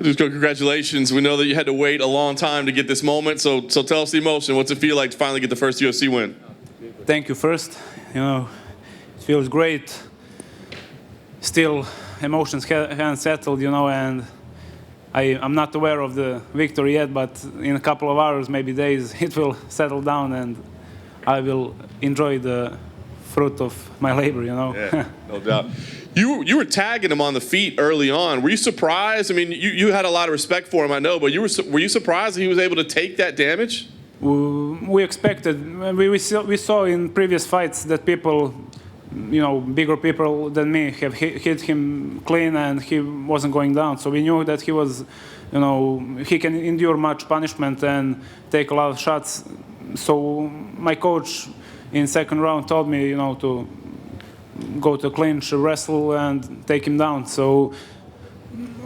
Dusko, congratulations. We know that you had to wait a long time to get this moment, so tell us the emotion. What's it feel like to finally get the first UFC win? Thank you first. It feels great. Still, emotions haven't settled, and I'm not aware of the victory yet, but in a couple of hours, maybe days, it will settle down and I will enjoy the fruit of my labor, Yeah, no doubt. You were tagging him on the feet early on. Were you surprised? I mean, you had a lot of respect for him, I know, but were you surprised that he was able to take that damage? We expected. We saw in previous fights that people, bigger people than me have hit him clean and he wasn't going down. So we knew that he was, he can endure much punishment and take a lot of shots. So my coach in second round told me, to go to clinch, wrestle, and take him down. So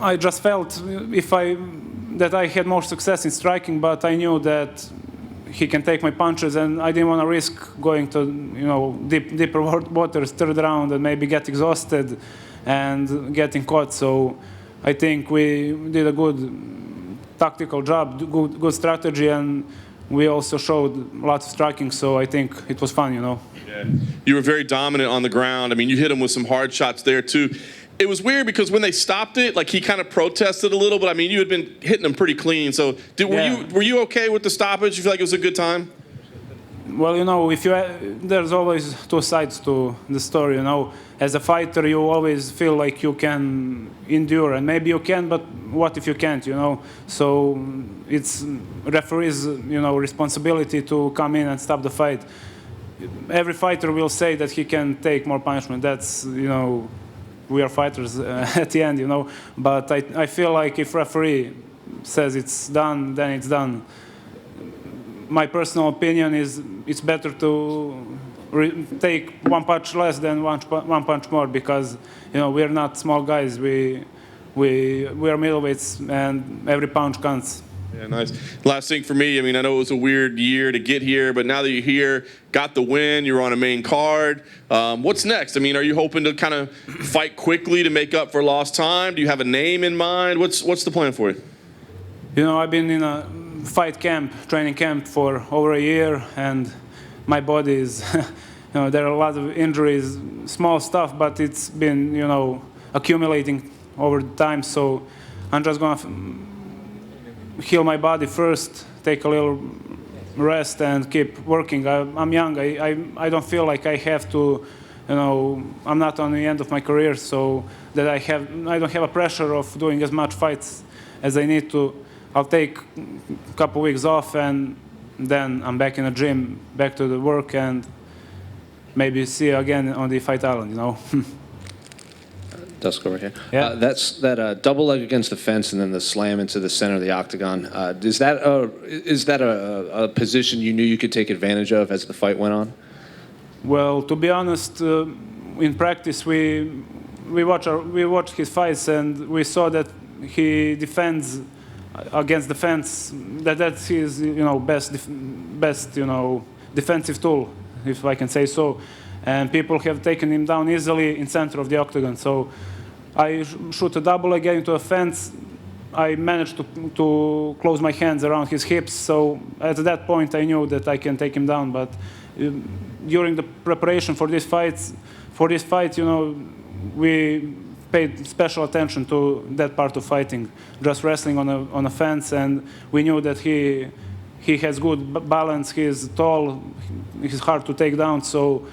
I just felt that I had more success in striking, but I knew that he can take my punches, and I didn't want to risk going to deeper waters, third round, and maybe get exhausted and getting caught. So I think we did a good tactical job, good strategy, and we also showed lots of striking. So I think it was fun, Yeah. You were very dominant on the ground. I mean, you hit him with some hard shots there too. It was weird because when they stopped it, like he kind of protested a little, but I mean, you had been hitting him pretty clean. So were you okay with the stoppage? You feel like it was a good time? Well, there's always two sides to the story, As a fighter, you always feel like you can endure, and maybe you can, but what if you can't, So it's referee's, responsibility to come in and stop the fight. Every fighter will say that he can take more punishment. That's, we are fighters at the end, But I feel like if referee says it's done, then it's done. My personal opinion is it's better to take one punch less than one punch more because, we are not small guys. We are middleweights, and every punch counts. Yeah, nice. Last thing for me, I mean, I know it was a weird year to get here, but now that you're here, got the win, you're on a main card. What's next? I mean, are you hoping to kind of fight quickly to make up for lost time? Do you have a name in mind? What's the plan for you? I've been in a fight camp, training camp for over a year, and my body is, there are a lot of injuries, small stuff, but it's been, accumulating over time. So I'm just going to heal my body first, take a little rest, and keep working. I'm young. I don't feel like I have to, I'm not on the end of my career, so that I don't have a pressure of doing as much fights as I need to. I'll take a couple weeks off, and then I'm back in the gym, back to the work, and maybe see you again on the Fight Island, Dusko right here. Yeah. That's that double leg against the fence and then the slam into the center of the octagon. Is that a position you knew you could take advantage of as the fight went on? Well, to be honest, in practice we watched his fights, and we saw that he defends against the fence. That's his best defensive tool, if I can say so. And people have taken him down easily in center of the octagon. So I shoot a double again into a fence. I managed to close my hands around his hips. So at that point, I knew that I can take him down. But during the preparation for this fight, we paid special attention to that part of fighting, just wrestling on a fence, and we knew that he has good balance. He is tall. He's hard to take down. So.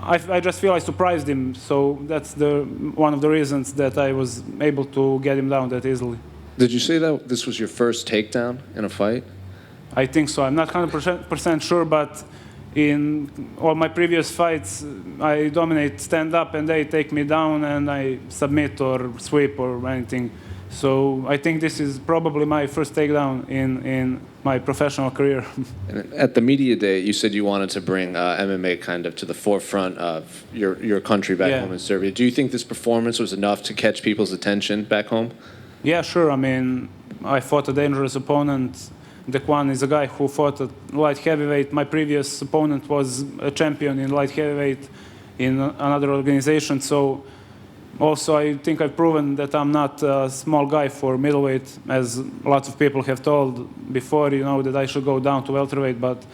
I just feel I surprised him, so that's one of the reasons that I was able to get him down that easily. Did you say that this was your first takedown in a fight? I think so. I'm not 100% sure, but in all my previous fights, I dominate stand-up, and they take me down, and I submit or sweep or anything. So I think this is probably my first takedown in my professional career. And at the media day, you said you wanted to bring MMA kind of to the forefront of your country back home in Serbia. Do you think this performance was enough to catch people's attention back home? Yeah, sure. I mean, I fought a dangerous opponent. Dequan is a guy who fought at light heavyweight. My previous opponent was a champion in light heavyweight in another organization. So Also, I think I've proven that I'm not a small guy for middleweight, as lots of people have told before, that I should go down to welterweight. But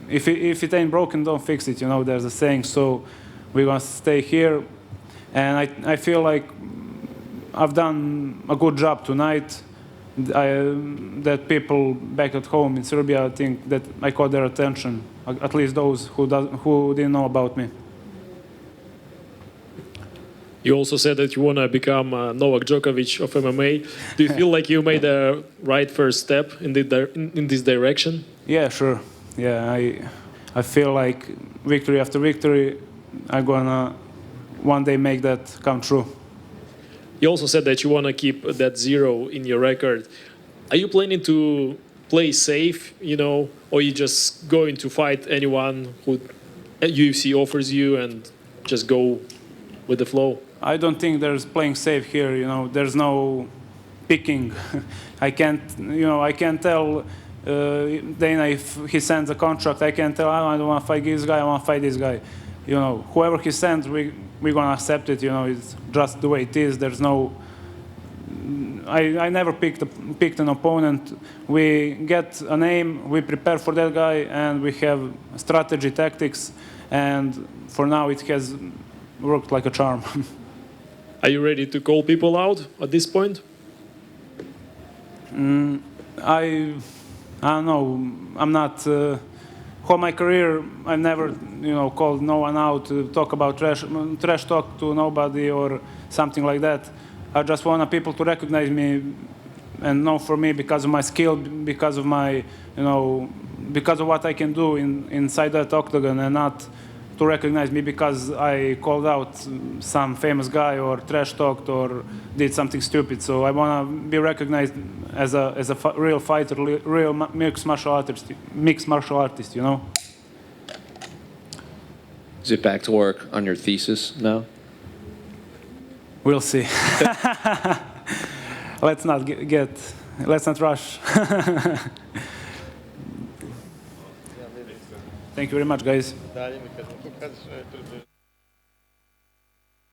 if it ain't broken, don't fix it. There's a saying. So we're gonna stay here, and I feel like I've done a good job tonight. That people back at home in Serbia, I think that I caught their attention, at least those who didn't know about me. You also said that you want to become Novak Djokovic of MMA. Do you feel like you made a right first step in this direction? Yeah, sure. Yeah, I feel like victory after victory, I'm gonna one day make that come true. You also said that you want to keep that 0 in your record. Are you planning to play safe, or you just going to fight anyone who UFC offers you and just go with the flow? I don't think there's playing safe here. There's no picking. I can't tell Dana if he sends a contract. I can't tell. I don't want to fight this guy. I want to fight this guy. Whoever he sends, we're gonna accept it. It's just the way it is. There's no. I never picked an opponent. We get a name, we prepare for that guy, and we have strategy, tactics, and for now it has worked like a charm. Are you ready to call people out at this point? I don't know. I'm not. Whole my career, I never, called no one out to talk about trash talk to nobody or something like that. I just want people to recognize me and know for me because of my skill, because of my, because of what I can do inside that octagon, and not to recognize me because I called out some famous guy or trash talked or did something stupid. So I want to be recognized as a real fighter, real mixed martial artist. Is it back to work on your thesis now? We'll see. Let's not rush. Thank you very much, guys.